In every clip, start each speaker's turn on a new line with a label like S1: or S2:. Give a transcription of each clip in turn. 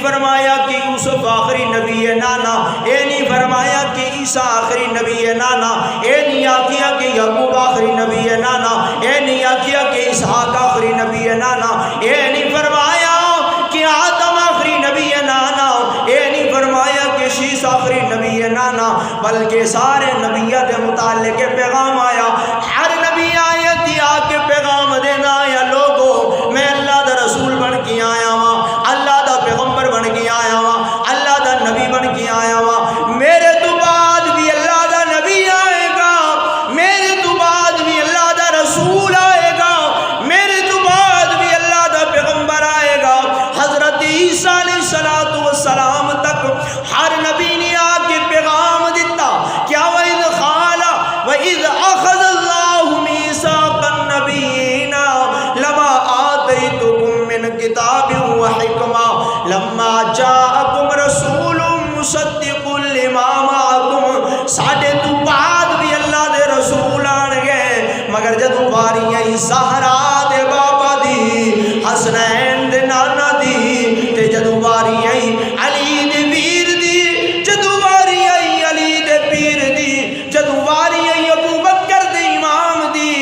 S1: فرمایا کہ یوسف آخری نبی ہے، نانا اے نہیں فرمایا کہ عیسیٰ آخری نبی ہے، نانا اے نہیں آکیا کہ یعقوب آخری نبی ہے، نانا اے نہیں آکیا کہ اسحاق آخری نبی ہے، نانا اے نہیں فرمایا کہ آدم آخری نبی ہے، نانا اے نہیں فرمایا کہ شیس آخری نبی ہے، نانا بلکہ سارے نبیات متعلق پیغام آیا، ہر نبی آیت آ کے پیغام دینا یا لوگوں میں اللہ دا رسول بن کے آیا ہوں، اللہ دا پیغمبر بن کے آیا ہوں، اللہ دا نبی بن کے آیا ہوں، میرے تو بعد بھی اللہ دا نبی آئے گا، میرے تو بعد بھی اللہ دا رسول آئے گا، میرے تو بعد بھی اللہ دا پیغمبر آئے گا۔ حضرت عیسیٰ علیہ السلام تک ہر نبی نے آ کے پیغام دیتا، کیا وَإِذْ قَالَ وَإِذْ أَخَذَ اللَّهُ مِيثَاقَ النَّبِيِّينَ لَمَا آتَيْتُكُم مِّن كِتَابٍ وَحِكْمَةٍ لَمَّا جَاءَكُمْ رَسُولٌ مُصَدِّقٌ لِّمَا مَعَكُمْ، ساڈے تو بعد بھی اللہ دے رسول آن گئے، مگر جدوں واری آئی زہرا دے بابا دی، حسنین دے نانا دی، تے جدوں واری آئی علی دے ویر دی، جدوں واری آئی علی دے پیر دی، جدوں واری آئی ابو بکر دے امام دی،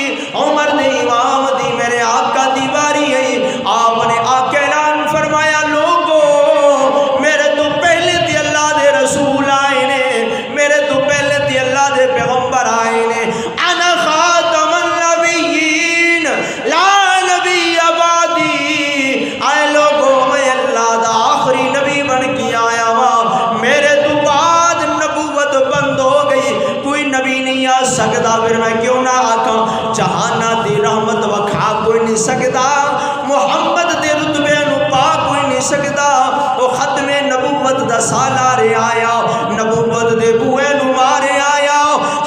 S1: عمر دے امام دی، میرے آقا دی واری آئی، آپ نے آ کے اعلان فرمایا لوگوں میرے تو پہلے تے اللہ دے رسول آئے نے، میرے تو پہلے تے اللہ دے پیغمبر آئے نے، انا خاتم النبیین لا نبی بعدی، آئے لوگوں میں اللہ دا آخری نبی بن کے آیا ہوں، میرے تو بعد نبوت بند ہو گئی، کوئی نبی نہیں آ سکتا، پھر میں کیوں نہ آکاں جہانا دی رحمت وکھا کوئی نہیں سکتا، محمد دے رتبے نو پا کوئی نہیں سکتا، وہ ختم نبوت دا سالارے آیا، نبوت دے بوئے نو مارے آیا،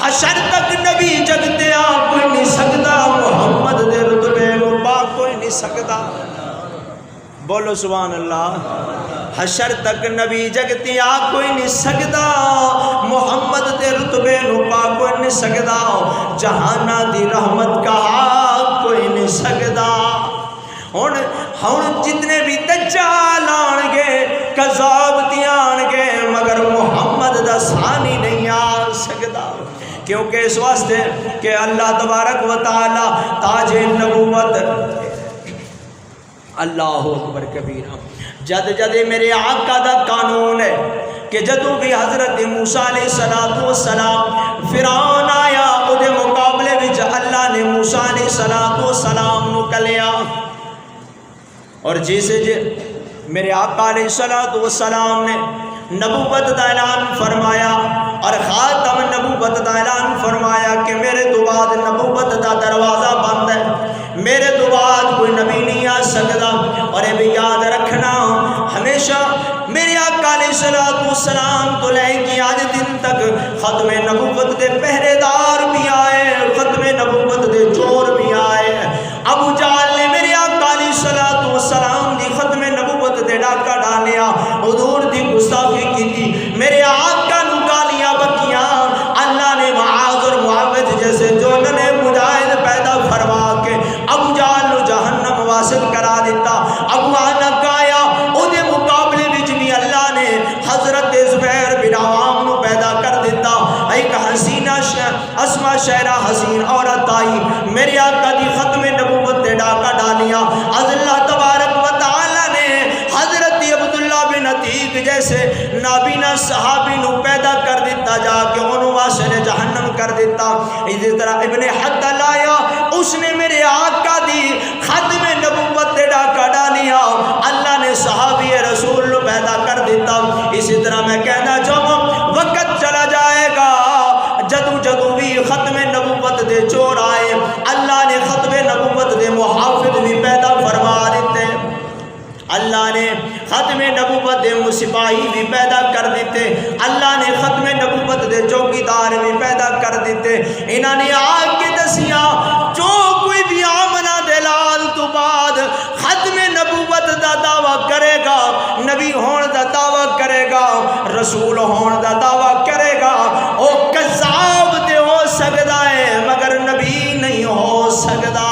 S1: حشر تک نبی جگتے آ کوئی نہیں سکتا، محمد دے رتبے نو پا کوئی نہیں سکتا، بولو سبحان اللہ، حشر تک نبی جگتی آ کوئی نہیں سکتا، محمد دے رتبے نو پا کوئی نہیں سکتا، جہانا دی رحمت کا آ کوئی نہیں سکتا۔ ہن جتنے بھی دجال آن گے کذاب تی آن گے، مگر محمد دا ثانی نہیں آ سکتا، کیونکہ اس واسطے کہ اللہ تبارک و تعالی تاج نبوت، اللہ اکبر کبیرہ، جد جد میرے آقا دا قانون ہے کہ جدوں بھی حضرت موسیٰ علیہ السلام فرعون آیا، او دے مقابلے وچ اللہ نے موسیٰ علیہ السلام نو کلیا، اور جیسے میرے آقا علیہ السلام نے نبوت دا اعلان فرمایا اور خاتم نبوت دا اعلان فرمایا کہ میرے تو بعد نبوت دا دروازہ بند ہے، میرے تو بعد کوئی نبی نہیں آ سکتا، اور یہ بھی یاد رکھنا ہمیشہ میرے آقا علیہ السلام تو لے کے آج دن تک ختم نبوت دے پہرے دار بھی آئے، ختم نبوت دے چور بھی آئے، ابو جہل نے میرے آقا علیہ السلام دی ختم نبوت دے ڈاکہ ڈالیا، حضور دی گستاخی کی تھی، میرے آقا نو گالیاں بکیاں، اللہ نے معاذ اور معاوض جیسے جو نے مجاہد پیدا فرما کے ابو جہل نو جہنم واسط کرا دیتا، ابو عنق آیا، او دے مقابلے وچ بھی اللہ نے حضرت زبیر بن عوام نو پیدا کر دیتا، ایک حسینہ اسما شہرہ حسین عورت آئی، میرے آقا دی ختم نبوت دے ڈاکہ ڈالیا، از اللہ تبارک و تعالی نے حضرت عبداللہ بن عتیق جیسے نابینا صحابی نو پیدا کر دیتا، جا کے انہوں واسطے جہنم کر دیتا، اسی طرح ابن حدل آیا، اس نے میرے آقا دی ختم نبوت دے ڈاکہ ڈالیا، اللہ نے صحابی رسول نو پیدا کر دیتا، اسی طرح میں کہنا چاہوں وقت چلا جائے گا، جدو جدو بھی ختم نبوت دے چور آئے، اللہ نے ختم نبوت دے محافظ بھی پیدا فرما دیتے، اللہ نے ختم نبوت دے سپاہی بھی پیدا کر دیتے، اللہ نے ختم نبوت دے چوکیدار بھی پیدا کر دیتے، انہوں نے آگ کے دسیاں جو کوئی بھی آمنہ دلال تو بعد ختم نبوت دا دعویٰ کرے گا، نبی ہون دا دعویٰ کرے گا، رسول ہون دا دعویٰ کرے گا، او کذاب تے ہو سکتا ہے مگر نبی نہیں ہو سکتا۔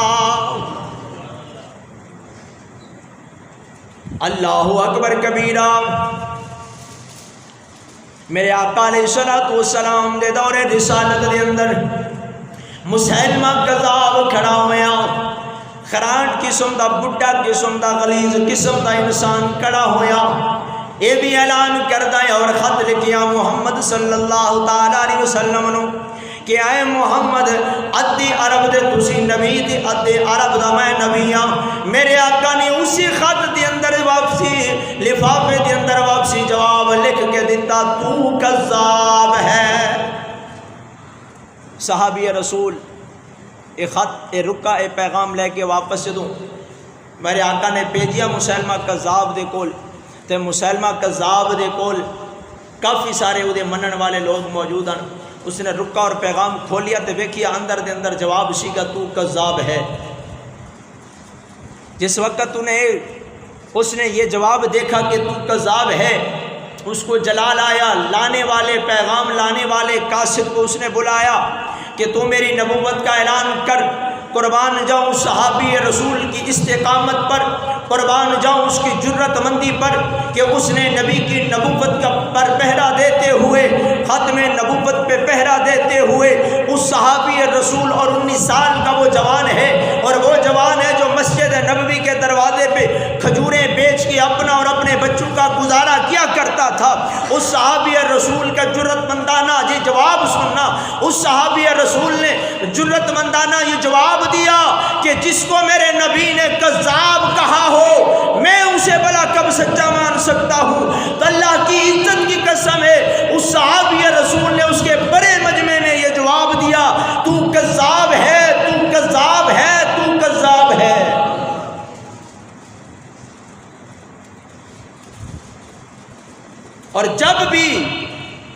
S1: اللہ اکبر کبیرہ۔ میرے آقا علیہ الصلوۃ والسلام دے دور رسالت دے اندر مسیلمہ کذاب کھڑا ہویا، خراٹ قسم دا، بڈھا قسم دا، غلیظ قسم دا انسان کھڑا ہویا، اے بھی اعلان کردہ ہے اور خط لکھیا محمد صلی اللہ تعالی علیہ وسلم نو کہ اے محمد ادھی عرب دے تسی نبی دی، ادھی عرب دا میں نبی ہاں۔ میرے آقا نے اسی خط دے اندر واپسی، لفافے دے اندر واپسی جواب لکھ کے دیتا، تو کذاب ہے۔ صحابی رسول اے خط، اے رکا، اے پیغام لے کے واپس سے دوں، میرے آقا نے بھیجیا مسیلمہ کذاب دے کول، تے مسیلمہ کذاب دے کول کافی سارے وہ منن والے لوگ موجود ہیں۔ اس نے رکا اور پیغام کھولیا تے ویکھیا اندر دے اندر جواب سیگا، تو کذاب ہے۔ جس وقت اس نے یہ جواب دیکھا کہ تو کذاب ہے، اس کو جلال آیا، لانے والے، پیغام لانے والے قاصد کو اس نے بلایا کہ تو میری نبوت کا اعلان کر۔ قربان جاؤں صحابی رسول کی استقامت پر، قربان جاؤں اس کی جرت مندی پر کہ اس نے نبی کی نبوت کا پر پہرا دیتے ہوئے، ختم نبوت پہ پہرا دیتے ہوئے، اس صحابی رسول اور 19 سال کا وہ جوان ہے، اور وہ جوان ہے جو مسجد نبوی کے دروازے پہ کھجوریں بیچ کے اپنا اور اپنے بچوں کا گزارا کیا کرتا تھا۔ اس صحابی رسول کا جرت مندانہ یہ جواب سننا، اس صحابی رسول نے جرت مندانہ یہ جواب دیا کہ جس کو میرے نبی نے کذاب کہا ہو میں اسے بلا کب سچا مان سکتا ہوں۔ تو اللہ کی عزت کی قسم ہے، اس صحابی رسول نے اس کے بڑے مجمع میں یہ جواب دیا، تو کذاب ہے، تو کذاب ہے، تو کذاب ہے۔ اور جب بھی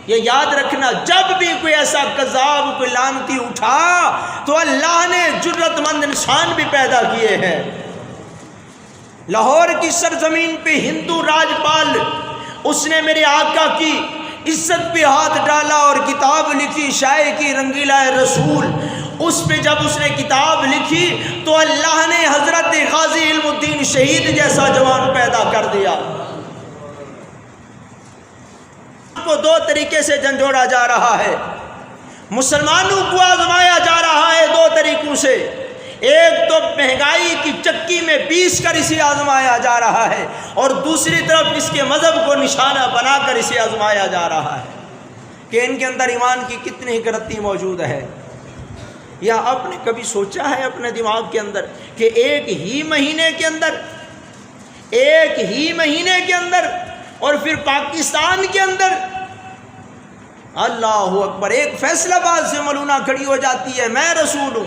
S1: یہ یاد رکھنا، جب بھی کوئی ایسا کذاب، کوئی لعنتی اٹھا تو اللہ نے جرت مند انسان بھی پیدا کیے ہیں۔ لاہور کی سرزمین پہ ہندو راجپال، اس نے میرے آقا کی عزت پہ ہاتھ ڈالا اور کتاب لکھی، شائع کی رنگیلا رسول۔ اس پہ جب اس نے کتاب لکھی تو اللہ نے حضرت غازی علم الدین شہید جیسا جوان پیدا کر دیا۔ کو دو طریقے سے جھنجھوڑا جا رہا ہے، مسلمانوں کو آزمایا جا رہا ہے دو طریقوں سے۔ ایک تو مہنگائی کی چکی میں پیس کر اسے آزمایا جا رہا ہے، اور دوسری طرف اس کے مذہب کو نشانہ بنا کر اسے آزمایا جا رہا ہے کہ ان کے اندر ایمان کی کتنی حقارتی موجود ہے۔ یا آپ نے کبھی سوچا ہے اپنے دماغ کے اندر کہ ایک ہی مہینے کے اندر اور پھر پاکستان کے اندر، اللہ اکبر، ایک فیصلہ آباد سے مولونا کھڑی ہو جاتی ہے میں رسول ہوں،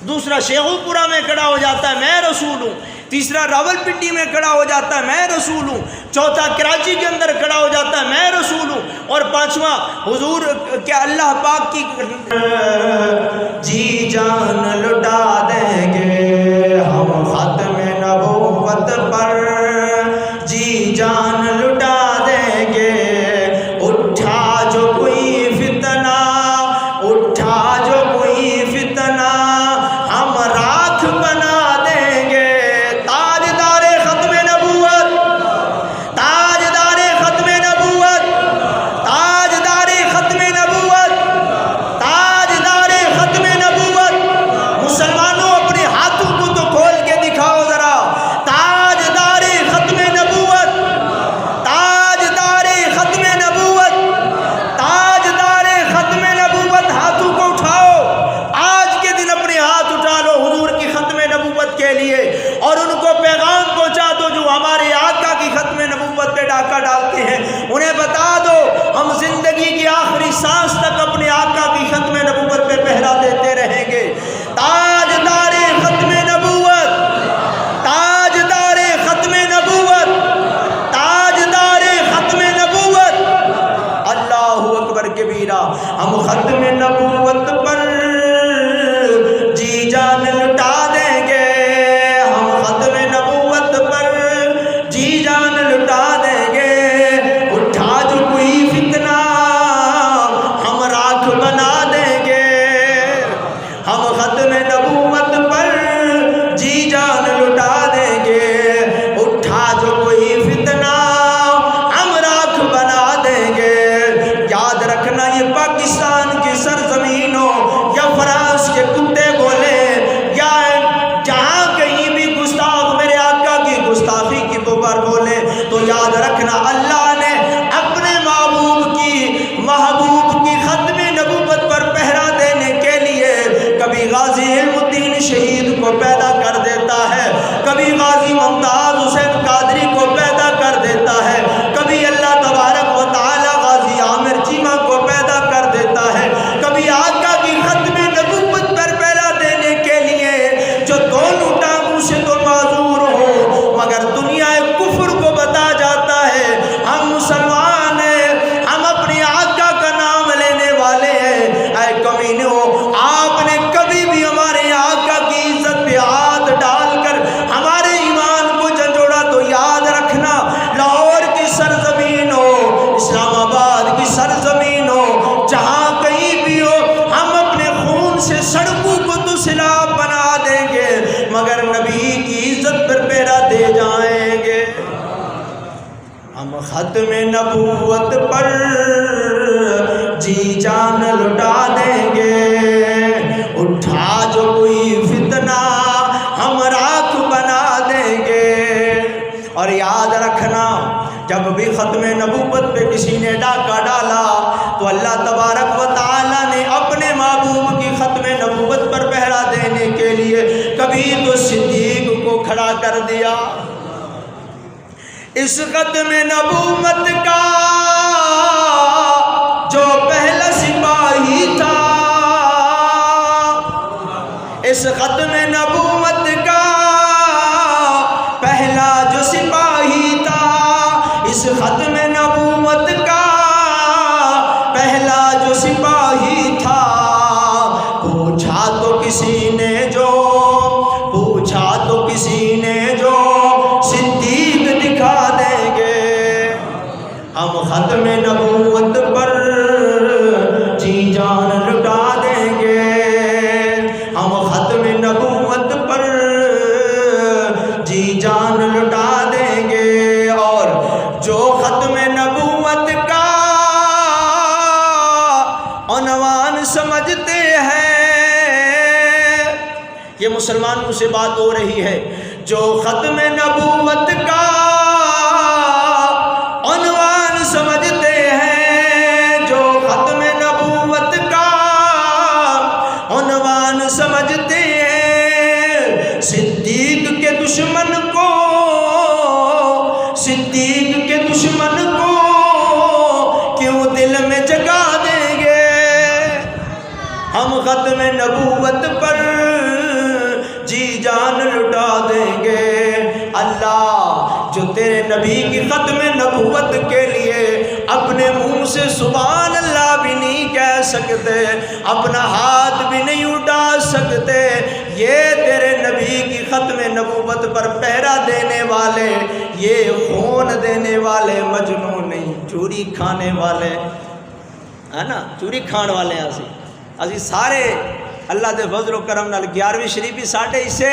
S1: دوسرا شیخو پورہ میں کھڑا ہو جاتا ہے میں رسول ہوں، تیسرا راول پنڈی میں کھڑا ہو جاتا ہے میں رسول ہوں، چوتھا کراچی کے اندر کھڑا ہو جاتا ہے میں رسول ہوں، اور پانچواں حضور کیا اللہ پاک کی جی جان لٹا دیں گے ہم ختم نبوت پر، جی جان لٹا دیں گے، اٹھا جو کوئی فتنہ، اٹھا جو کوئی فتنہ ہم راکھ بنا دیں گے۔ تاجدار ختم نبوت، تاجدار ختم نبوت، تاجدار ختم نبوت، تاجدار ختم نبوت۔ مسلمانوں اپنے ہاتھ تو یاد رکھنا اللہ نے اپنے محبوب کی ختم نبوت پر پہرا دینے کے لیے کبھی غازی علم الدین شہید کو پیدا کر دیتا ہے، کبھی غازی ممتاز حسین قادری کو پیدا کر دیتا ہے، کبھی اللہ تبارک و تعالی غازی عامر چیمہ کو پیدا کر دیتا ہے، کبھی آقا کی ختم نبوت پر پہرا دینے کے لیے جو دونوں ٹانگوں سے تو معذور ہو مگر دنیا کفر کو بتا جاتا ہے ہم مسلمان ہیں، ہم اپنے آقا کا نام لینے والے ہیں۔ اے کمینوں، آپ نے کبھی بھی ہمارے آقا کی عزت پہ ہاتھ ڈال کر ہمارے ایمان کو جھنجھوڑا تو یاد رکھنا لاہور کی سرزمین ہو، اسلام آباد کی سرزمین ہو، جہاں کہیں بھی ہو، ہم اپنے خون سے سڑکوں کو تو سیلاب بنا دیں گے مگر نبی کی عزت پر پہرا دے جائیں گے۔ ہم ختم نبوت پر جی جان لٹا دیں گے، اٹھا جو کوئی فتنہ ہم راکھ بنا دیں گے۔ اور یاد رکھنا جب بھی ختم نبوت پہ کسی نے ڈاکہ ڈالا تو اللہ تبارک و تعالی نے اپنے محبوب کی ختم نبوت پر پہرا دینے کے لیے کبھی تو صدیق کو کھڑا کر دیا۔ اس ختم نبوت کا جو پہلا سپاہی تھا، اس ختم نبوت کا پہلا جو سپاہی تھا، اس ختم نبوت کا پہلا جو سپاہی تھا، پوچھا تو کسی نے جو صدیق دکھا دیں گے۔ ہم ختم نبوت پر جی جان لٹا دیں گے، ہم ختم نبوت پر جی جان لٹا دیں گے۔ اور جو ختم نبوت کا عنوان سمجھتے ہیں، یہ مسلمانوں سے بات ہو رہی ہے، جو ختم نبوت کا عنوان سمجھتے ہیں، جو ختم نبوت کا عنوان سمجھتے ہیں، صدیق کے دشمن کو کیوں دل میں جگا دیں گے۔ ہم ختم نبوت پر جی جان لٹا دیں گے۔ اللہ جو تیرے نبی کی ختم نبوت کے لیے اپنے منہ سے سبحان اللہ بھی نہیں کہہ سکتے، اپنا ہاتھ بھی نہیں اٹھا سکتے، یہ تیرے نبی کی ختم نبوت پر پہرا دینے والے، یہ خون دینے والے مجنون نہیں، چوری کھانے والے ہے نا، چوری کھان والے ہیں اسی سارے اللہ دے فضل و کرم نال 11ویں شریفی ساڈے حصے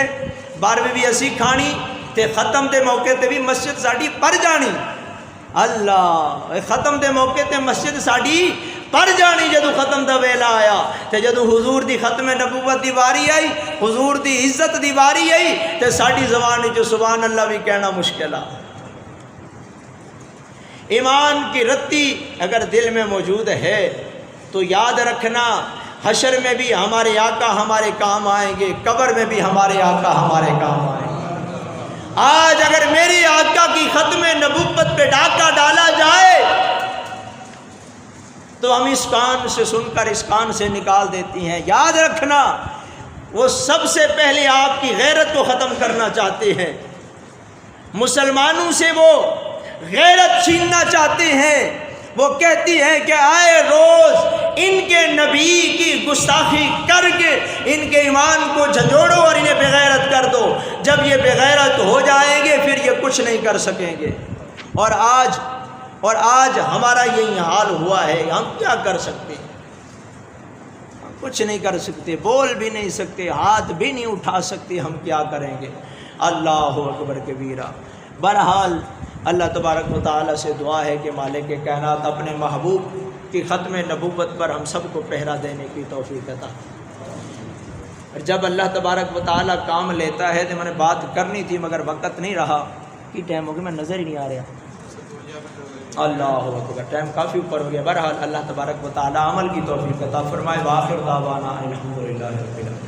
S1: 12ویں بھی اسی کھانی تے ختم دے موقع تے بھی مسجد ساڈی پر جانی۔ اللہ ختم دے موقع تے مسجد ساڈی پر جانی جدو ختم دا ویلا آیا تے جدو حضور دی ختم نبوت دی واری آئی، حضور دی عزت دی واری آئی تے ساڈی زبان جو سبحان اللہ بھی کہنا مشکل ہے۔ ایمان کی رتی اگر دل میں موجود ہے تو یاد رکھنا حشر میں بھی ہمارے آقا ہمارے کام آئیں گے، قبر میں بھی ہمارے آقا ہمارے کام آئیں گے۔ آج اگر میری آقا کی ختم نبوت پہ ڈاکہ ڈالا جائے تو ہم اس کان سے سن کر اس کان سے نکال دیتی ہیں۔ یاد رکھنا وہ سب سے پہلے آپ کی غیرت کو ختم کرنا چاہتے ہیں، مسلمانوں سے وہ غیرت چھیننا چاہتے ہیں۔ وہ کہتی ہیں کہ آئے روز ان کے نبی کی گستاخی کر کے ان کے ایمان کو جھنجھوڑو اور انہیں بغیرت کر دو۔ جب یہ بغیرت ہو جائیں گے پھر یہ کچھ نہیں کر سکیں گے۔ اور آج ہمارا یہی حال ہوا ہے، ہم کیا کر سکتے ہیں؟ ہم کچھ نہیں کر سکتے، بول بھی نہیں سکتے، ہاتھ بھی نہیں اٹھا سکتے، ہم کیا کریں گے؟ اللہ اکبر کبیرہ۔ بہرحال اللہ تبارک و تعالیٰ سے دعا ہے کہ مالک کائنات اپنے محبوب کی ختم نبوت پر ہم سب کو پہرا دینے کی توفیق عطا۔ اور جب اللہ تبارک و تعالیٰ کام لیتا ہے تو میں نے بات کرنی تھی مگر وقت نہیں رہا، کی ٹائم ہو گیا میں نظر ہی نہیں آ رہا۔ اللہ اکبر، ٹائم کافی اوپر ہو گیا۔ بہرحال اللہ تبارک و تعالی عمل کی توفیق عطا فرمائے۔ وآخر دعوانا الحمدللہ رب العالمین۔